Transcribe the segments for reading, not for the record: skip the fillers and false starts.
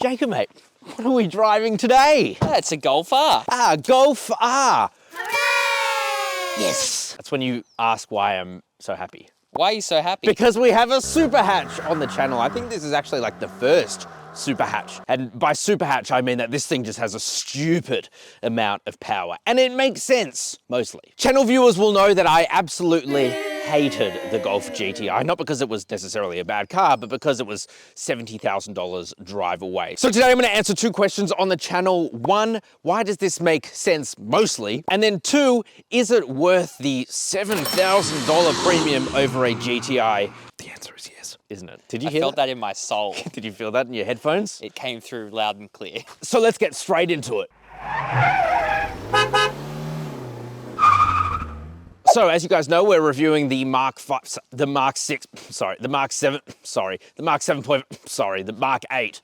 Jacob, mate, what are we driving today? It's a Golf R. Golf R. Hooray! Yes. That's when you ask why I'm so happy. Why are you so happy? Because we have a super hatch on the channel. I think this is actually like the first super hatch. And by super hatch, I mean that this thing just has a stupid amount of power. And it makes sense, mostly. Channel viewers will know that I absolutely hated the Golf GTI, not because it was necessarily a bad car, but because it was $70,000 drive away. So today I'm gonna answer two questions on the channel. One, why does this make sense mostly? And then two, is it worth the $7,000 premium over a GTI? The answer is yes, isn't it? Did you hear I felt that in my soul. Did you feel that in your headphones? It came through loud and clear. So let's get straight into it. So as you guys know, we're reviewing the Mark 8.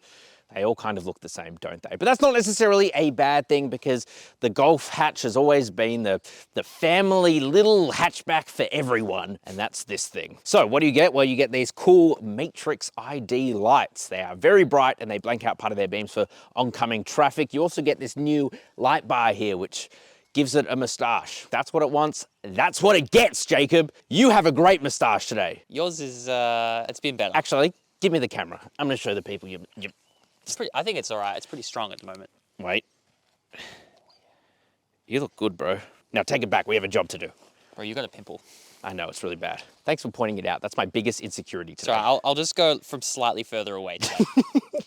They all kind of look the same, don't they? But that's not necessarily a bad thing because the Golf hatch has always been the family little hatchback for everyone, and that's this thing. So what do you get? Well, you get these cool Matrix ID lights. They are very bright and they blank out part of their beams for oncoming traffic. You also get this new light bar here, which gives it a moustache. That's what it wants. That's what it gets, Jacob. You have a great moustache today. Yours is, it's been better. Actually, give me the camera. I'm gonna show the people you It's pretty, I think it's all right. It's pretty strong at the moment. Wait. You look good, bro. Now take it back. We have a job to do. Bro, you got a pimple. I know, it's really bad. Thanks for pointing it out. That's my biggest insecurity today. Sorry, I'll just go from slightly further away today.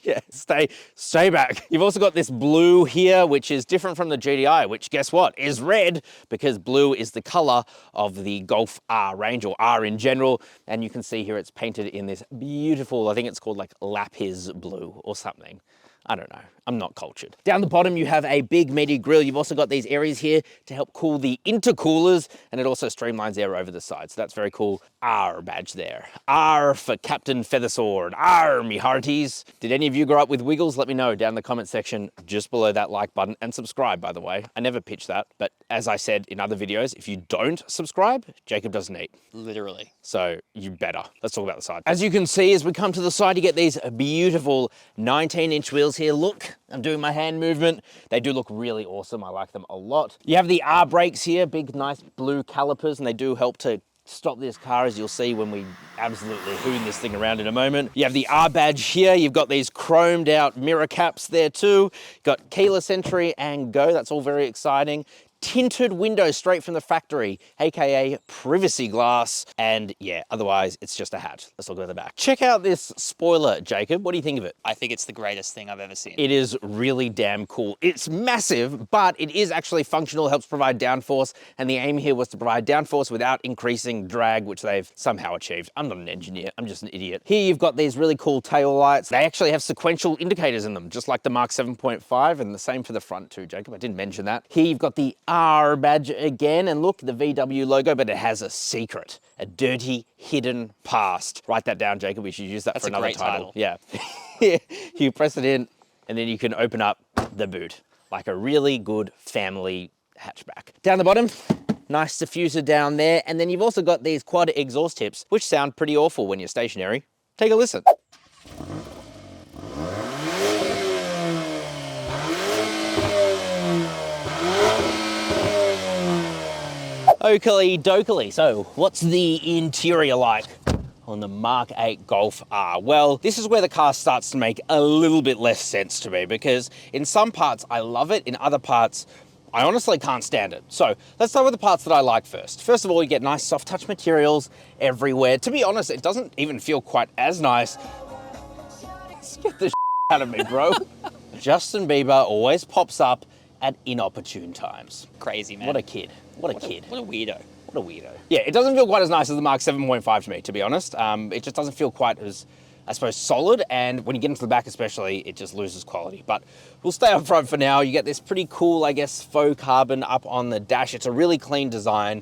Yeah, stay back. You've also got this blue here, which is different from the GTI, which guess what, is red, because blue is the color of the Golf R range, or R in general. And you can see here it's painted in this beautiful, I think it's called like lapis blue or something. I don't know, I'm not cultured. Down the bottom, you have a big meaty grille. You've also got these areas here to help cool the intercoolers, and it also streamlines air over the side. So that's very cool. R badge there. R for Captain Feathersword. R, me hearties. Did any of you grow up with Wiggles? Let me know down in the comment section just below that like button, and subscribe, by the way. I never pitch that, but as I said in other videos, if you don't subscribe, Jacob doesn't eat. Literally. So you better. Let's talk about the side. As you can see, as we come to the side, you get these beautiful 19-inch wheels here. Look, I'm doing my hand movement. They do look really awesome. I like them a lot. You have the R brakes here, big, nice blue calipers, and they do help to stop this car, as you'll see when we absolutely hoon this thing around in a moment. You have the R badge here. You've got these chromed out mirror caps there too. Got keyless entry and go. That's all very exciting. Tinted windows straight from the factory, aka privacy glass, and yeah, otherwise it's just a hatch. Let's look at the back. Check out this spoiler, Jacob. What do you think of it? I think it's the greatest thing I've ever seen. It is really damn cool. It's massive, but it is actually functional, helps provide downforce, and the aim here was to provide downforce without increasing drag, which they've somehow achieved. I'm not an engineer, I'm just an idiot. Here you've got these really cool tail lights. They actually have sequential indicators in them, just like the Mark 7.5, and the same for the front too, Jacob. I didn't mention that. Here you've got the R badge again, and look, the VW logo, but it has a secret, a dirty, hidden past. Write that down, Jacob. We should use that for another title. Yeah. You press it in, and then you can open up the boot, like a really good family hatchback. Down the bottom, nice diffuser down there, and then you've also got these quad exhaust tips, which sound pretty awful when you're stationary. Take a listen. Oakley dokley. So what's the interior like on the Mark 8 Golf R? Well, this is where the car starts to make a little bit less sense to me, because in some parts I love it, in other parts I honestly can't stand it. So let's start with the parts that I like first. First of all, you get nice soft touch materials everywhere. To be honest, it doesn't even feel quite as nice. Let's get the out of me, bro. Justin Bieber always pops up at inopportune times. Crazy, man. What a kid. What a kid. What a weirdo. What a weirdo. Yeah, it doesn't feel quite as nice as the Mark 7.5 to me, to be honest. It just doesn't feel quite as, I suppose, solid, and when you get into the back especially, it just loses quality. But we'll stay up front for now. You get this pretty cool, I guess, faux carbon up on the dash. It's a really clean design,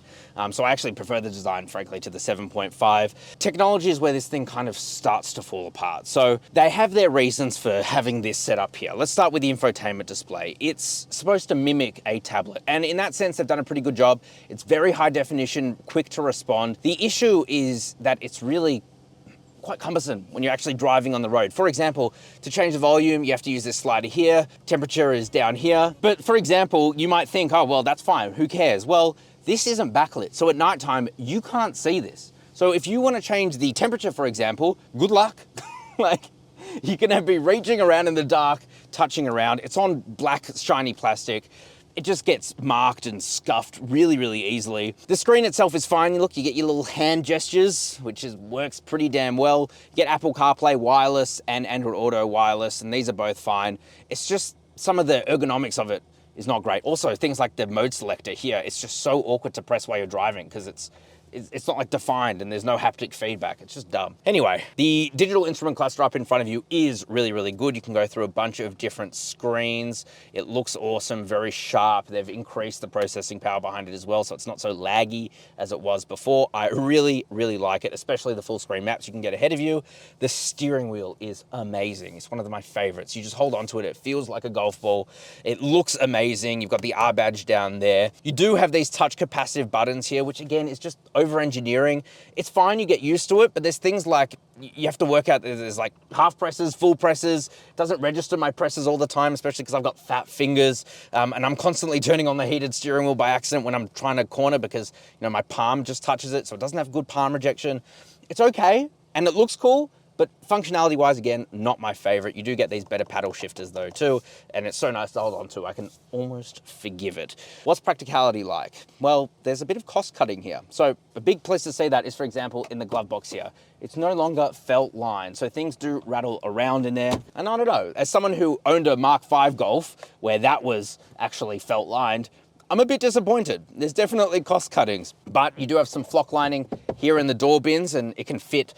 so I actually prefer the design, frankly, to the 7.5. Technology is where this thing kind of starts to fall apart. So they have their reasons for having this set up here. Let's start with the infotainment display. It's supposed to mimic a tablet, and in that sense, they've done a pretty good job. It's very high definition, quick to respond. The issue is that it's really quite cumbersome when you're actually driving on the road. For example, to change the volume, you have to use this slider here. Temperature is down here. But for example, you might think, oh, well, that's fine, who cares? Well, this isn't backlit, so at nighttime, you can't see this. So if you want to change the temperature, for example, good luck. Like, you can be reaching around in the dark, touching around. It's on black, shiny plastic. It just gets marked and scuffed really, really easily. The screen itself is fine. Look, you get your little hand gestures, which works pretty damn well. You get Apple CarPlay wireless and Android Auto wireless, and these are both fine. It's just some of the ergonomics of it is not great. Also, things like the mode selector here, it's just so awkward to press while you're driving because it's not like defined and there's no haptic feedback. It's just dumb. Anyway, the digital instrument cluster up in front of you is really, really good. You can go through a bunch of different screens. It looks awesome, very sharp. They've increased the processing power behind it as well, so it's not so laggy as it was before. I really, really like it, especially the full screen maps you can get ahead of you. The steering wheel is amazing. It's one of my favorites. You just hold onto it. It feels like a golf ball. It looks amazing. You've got the R badge down there. You do have these touch capacitive buttons here, which again is just over engineering. It's fine, you get used to it, but there's things like you have to work out, there's like half presses, full presses. It doesn't register my presses all the time, especially because I've got fat fingers, and I'm constantly turning on the heated steering wheel by accident when I'm trying to corner because, you know, my palm just touches it, so it doesn't have good palm rejection. It's okay, and it looks cool, but functionality wise, again, not my favorite. You do get these better paddle shifters though too, and it's so nice to hold on to. I can almost forgive it. What's practicality like? Well, there's a bit of cost cutting here. So a big place to see that is, for example, in the glove box here. It's no longer felt lined, so things do rattle around in there. And I don't know, as someone who owned a Mark V Golf, where that was actually felt lined, I'm a bit disappointed. There's definitely cost cuttings, but you do have some flock lining here in the door bins, and it can fit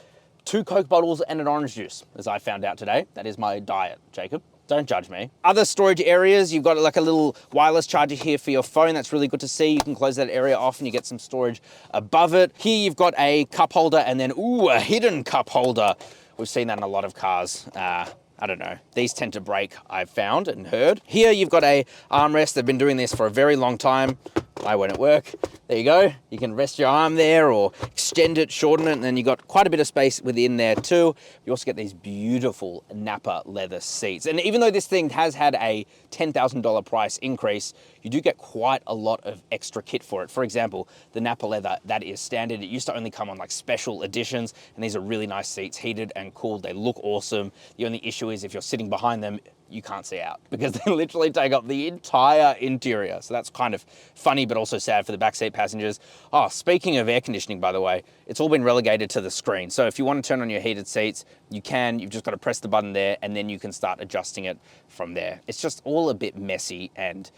2 Coke bottles and an orange juice, as I found out today. That is my diet, Jacob. Don't judge me. Other storage areas, you've got like a little wireless charger here for your phone. That's really good to see. You can close that area off and you get some storage above it. Here you've got a cup holder and then, ooh, a hidden cup holder. We've seen that in a lot of cars. I don't know. These tend to break, I've found and heard. Here you've got a armrest. They've been doing this for a very long time. I won't at work. There you go. You can rest your arm there or extend it, shorten it, and then you've got quite a bit of space within there too. You also get these beautiful Napa leather seats. And even though this thing has had a $10,000 price increase, you do get quite a lot of extra kit for it. For example, the Napa leather, that is standard. It used to only come on like special editions, and these are really nice seats, heated and cooled. They look awesome. The only issue is if you're sitting behind them, you can't see out because they literally take up the entire interior. So that's kind of funny, but also sad for the backseat passengers. Oh, speaking of air conditioning, by the way, it's all been relegated to the screen. So if you want to turn on your heated seats, you can. You've just got to press the button there and then you can start adjusting it from there. It's just all a bit messy, and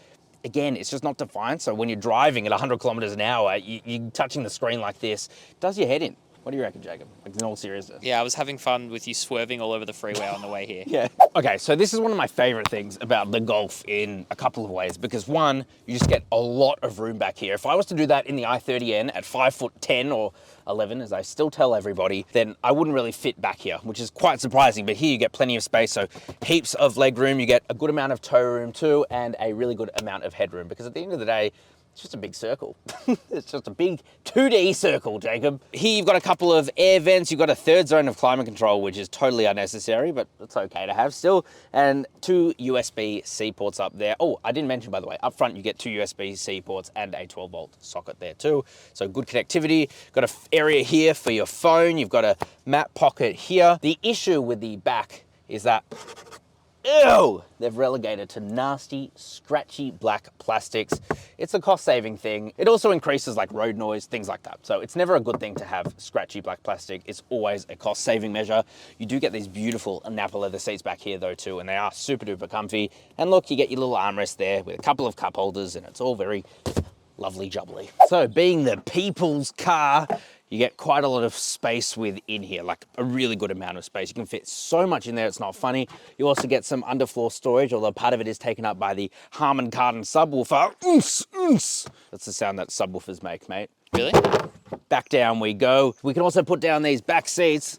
again, it's just not defined. So when you're driving at 100 kilometers an hour, you're touching the screen like this, it does your head in. What do you reckon, Jacob? Like, in all seriousness. Yeah, I was having fun with you swerving all over the freeway on the way here. Yeah. Okay, so this is one of my favorite things about the Golf in a couple of ways, because one, you just get a lot of room back here. If I was to do that in the i30N at 5'10" or 11, as I still tell everybody, then I wouldn't really fit back here, which is quite surprising. But here you get plenty of space, so heaps of leg room. You get a good amount of toe room too, and a really good amount of headroom, because at the end of the day, it's just a big circle. It's just a big 2D circle, Jacob. Here you've got a couple of air vents. You've got a third zone of climate control, which is totally unnecessary, but it's okay to have still. And 2 USB-C ports up there. Oh, I didn't mention, by the way, up front you get 2 USB-C ports and a 12-volt socket there too. So good connectivity. Got an area here for your phone. You've got a map pocket here. The issue with the back is that, ew, they've relegated to nasty, scratchy black plastics. It's a cost-saving thing. It also increases like road noise, things like that. So it's never a good thing to have scratchy black plastic. It's always a cost-saving measure. You do get these beautiful Napa leather seats back here though too, and they are super duper comfy. And look, you get your little armrest there with a couple of cup holders, and it's all very lovely jubbly. So being the people's car, you get quite a lot of space within here, like a really good amount of space. You can fit so much in there, it's not funny. You also get some underfloor storage, although part of it is taken up by the Harman Kardon subwoofer. Oons, oons. That's the sound that subwoofers make, mate. Really? Back down we go. We can also put down these back seats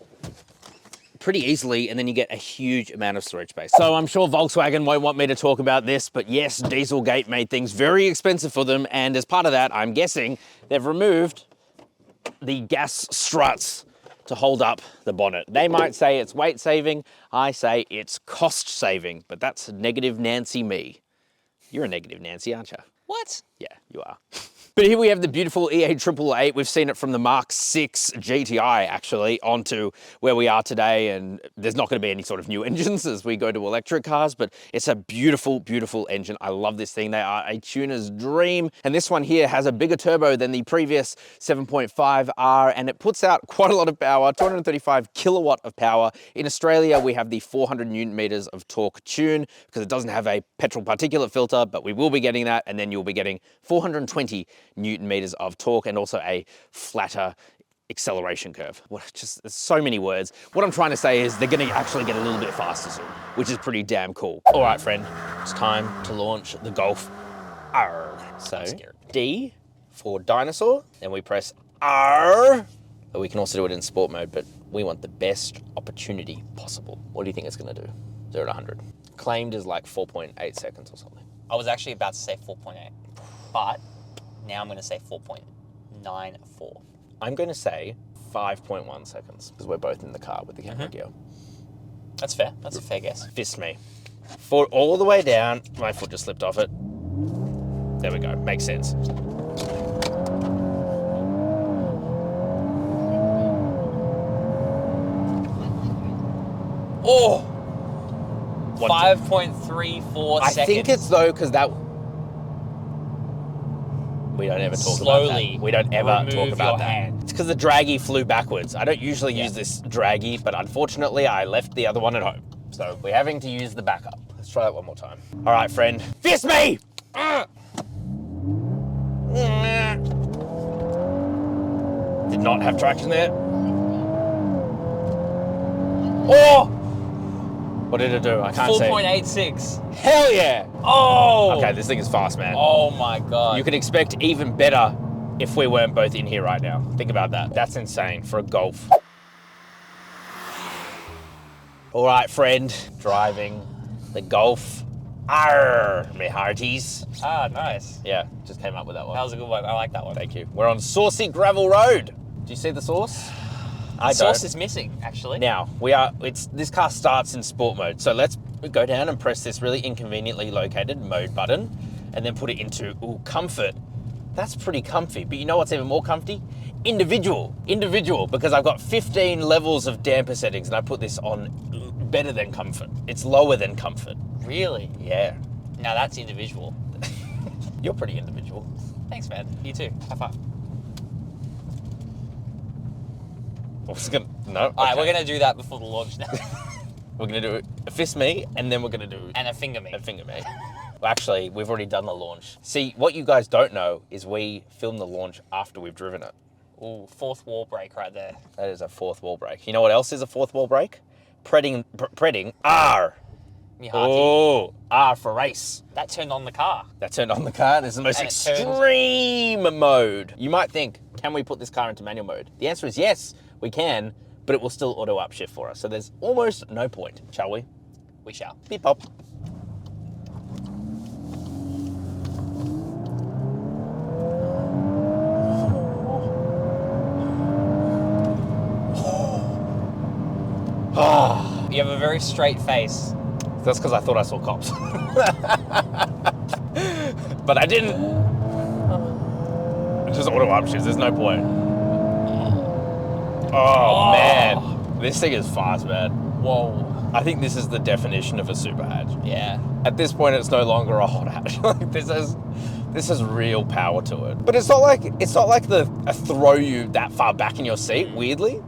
pretty easily, and then you get a huge amount of storage space. So I'm sure Volkswagen won't want me to talk about this, but yes, Dieselgate made things very expensive for them, and as part of that, I'm guessing they've removed the gas struts to hold up the bonnet. They might say it's weight saving. I say it's cost saving, but that's negative Nancy me. You're a negative Nancy, aren't you? What? Yeah, you are. But here we have the beautiful E888. We've seen it from the Mk8 GTI actually onto where we are today, and there's not going to be any sort of new engines as we go to electric cars, but it's a beautiful, beautiful engine. I love this thing. They are a tuner's dream. And this one here has a bigger turbo than the previous 7.5 R, and it puts out quite a lot of power, 235 kilowatt of power. In Australia, we have the 400 Newton meters of torque tune because it doesn't have a petrol particulate filter, but we will be getting that, and then you'll be getting 420 Newton meters of torque and also a flatter acceleration curve. Just there's so many words. What I'm trying to say is they're going to actually get a little bit faster soon, which is pretty damn cool. All right, friend, it's time to launch the Golf R. So D for dinosaur, then we press R. We can also do it in sport mode, but we want the best opportunity possible. What do you think it's going to do? 0 to 100. Claimed is like 4.8 seconds or something. I was actually about to say 4.8, but now I'm going to say 4.94. I'm going to say 5.1 seconds because we're both in the car with the camera gear. That's fair. That's a fair guess. Fist me. Foot all the way down. My foot just slipped off it. There we go. Makes sense. Oh! 5.34 seconds. I think it's though because that... We don't ever talk about that. We don't ever talk about that. Hand. It's because the draggy flew backwards. I don't usually use this draggy, but unfortunately I left the other one at home. So we're having to use the backup. Let's try that one more time. All right, friend. Fist me! Did not have traction there. Oh! What did it do? I can't say. 4.86. Hell yeah! Oh! Okay, this thing is fast, man. Oh my God. You can expect even better if we weren't both in here right now. Think about that. That's insane for a Golf. All right, friend. Driving the Golf R, me hearties. Ah, nice. Yeah, just came up with that one. That was a good one. I like that one. Thank you. We're on saucy gravel road. Do you see the sauce? I don't. Sauce is missing, actually. Now, this car starts in sport mode. So let's go down and press this really inconveniently located mode button and then put it into, comfort. That's pretty comfy. But you know what's even more comfy? Individual, because I've got 15 levels of damper settings and I put this on better than comfort. It's lower than comfort. Really? Yeah. Now that's individual. You're pretty individual. Thanks, man. You too. High five. No. All right, we're going to do that before the launch now. We're going to do a fist me, and then we're going to do... And a finger me. A finger me. Well, actually, we've already done the launch. See, what you guys don't know is we film the launch after we've driven it. Ooh, fourth wall break right there. That is a fourth wall break. You know what else is a fourth wall break? Predding R. Me hearty. Oh, R for race. That turned on the car. That turned on the car. This is the most And it turned- extreme mode. You might think, can we put this car into manual mode? The answer is yes, we can, but it will still auto upshift for us. So there's almost no point, shall we? We shall. Beep pop. Oh, You have a very straight face. that's because I thought I saw cops. But I didn't. It's just auto upshifts, there's no point. Oh, man. This thing is fast, man. Whoa. I think this is the definition of a super hatch. Yeah. At this point, it's no longer a hot hatch. Like, this has real power to it. But it's not like a throw you that far back in your seat. Weirdly,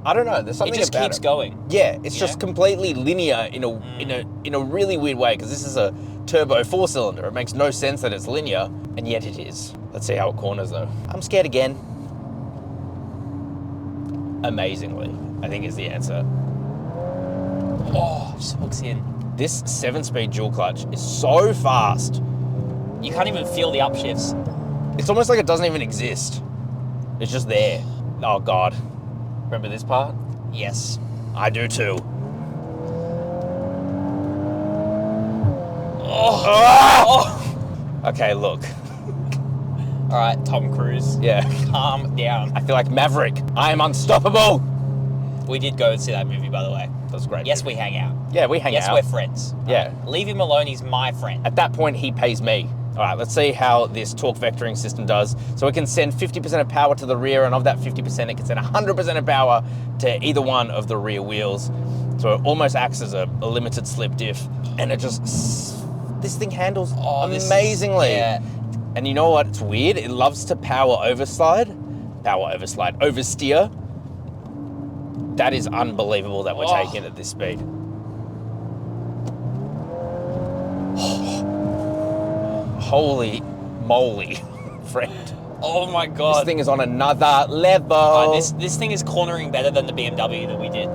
I don't know. There's something It just about keeps it. going. Yeah, it's just completely linear in a really weird way because this is a turbo 4-cylinder. It makes no sense that it's linear, and yet it is. Let's see how it corners though. I'm scared again. Amazingly, I think is the answer. Oh, just hooks in. This 7-speed dual clutch is so fast. You can't even feel the upshifts. It's almost like it doesn't even exist. It's just there. Oh God. Remember this part? Yes. I do too. Oh. Okay, look. All right, Tom Cruise. Yeah. Calm down. I feel like Maverick. I am unstoppable. We did go and see that movie, by the way. That was great. Yes, we hang out. Yeah, we hang out. Yes, we're friends. Yeah. Leave him alone, he's my friend. At that point, he pays me. All right, let's see how this torque vectoring system does. So it can send 50% of power to the rear, and of that 50%, it can send 100% of power to either one of the rear wheels. So it almost acts as a limited slip diff, and it just, this thing handles amazingly. Yeah. And you know what, it's weird? It loves to oversteer. That is unbelievable that we're taking it at this speed. Holy moly, friend. Oh my God. This thing is on another level. This thing is cornering better than the BMW that we did.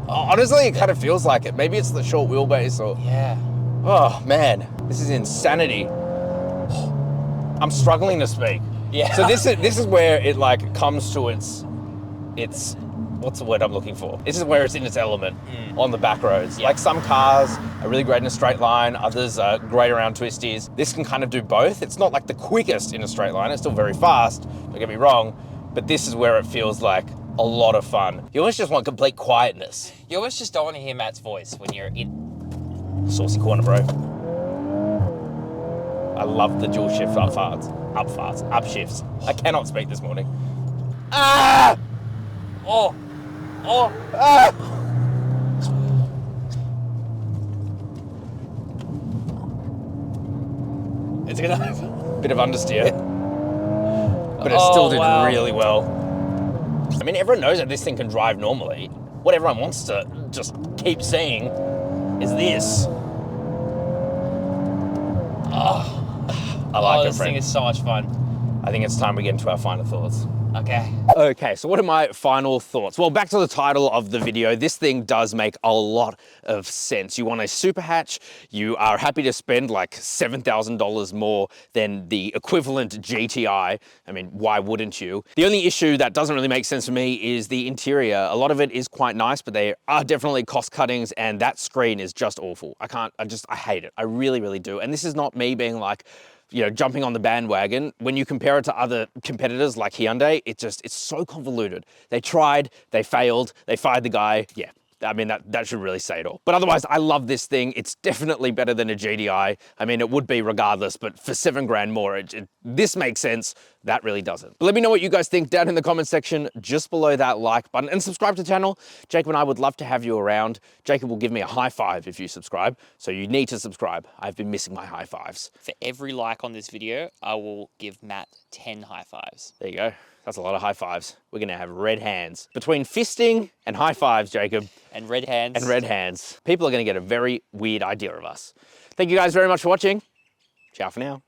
Honestly, it kind of feels like it. Maybe it's the short wheelbase or... Yeah. Oh man, this is insanity. I'm struggling to speak. Yeah. So this is where it like comes to its what's the word I'm looking for? This is where it's in its element on the back roads. Yeah. Like some cars are really great in a straight line, others are great around twisties. This can kind of do both. It's not like the quickest in a straight line, it's still very fast, don't get me wrong, but this is where it feels like a lot of fun. You almost just want complete quietness. You almost just don't want to hear Matt's voice when you're in. Saucy corner, bro. I love the dual shift up shifts. I cannot speak this morning. Ah! Oh! Oh! Ah! It's gonna... Bit of understeer. But it still did really well. I mean, everyone knows that this thing can drive normally. What everyone wants to just keep seeing is this. I like it, this thing friend. is so much fun. I think it's time we get into our final thoughts. Okay. Okay, so what are my final thoughts? Well, back to the title of the video, this thing does make a lot of sense. You want a super hatch, you are happy to spend like $7,000 more than the equivalent GTI. I mean, why wouldn't you? The only issue that doesn't really make sense for me is the interior. A lot of it is quite nice, but there are definitely cost cuttings, and that screen is just awful. I hate it. I really, really do. And this is not me being like, you know, jumping on the bandwagon. When you compare it to other competitors like Hyundai, it's so convoluted. They tried, they failed, they fired the guy. Yeah, I mean, that should really say it all. But otherwise, I love this thing. It's definitely better than a GTI. I mean, it would be regardless, but for $7,000 more, this makes sense. That really doesn't. But let me know what you guys think down in the comment section, just below that like button, and subscribe to the channel. Jacob and I would love to have you around. Jacob will give me a high five if you subscribe, so you need to subscribe. I've been missing my high fives. For every like on this video, I will give Matt 10 high fives. There you go. That's a lot of high fives. We're gonna have red hands. Between fisting and high fives, Jacob. And red hands. And red hands. People are gonna get a very weird idea of us. Thank you guys very much for watching. Ciao for now.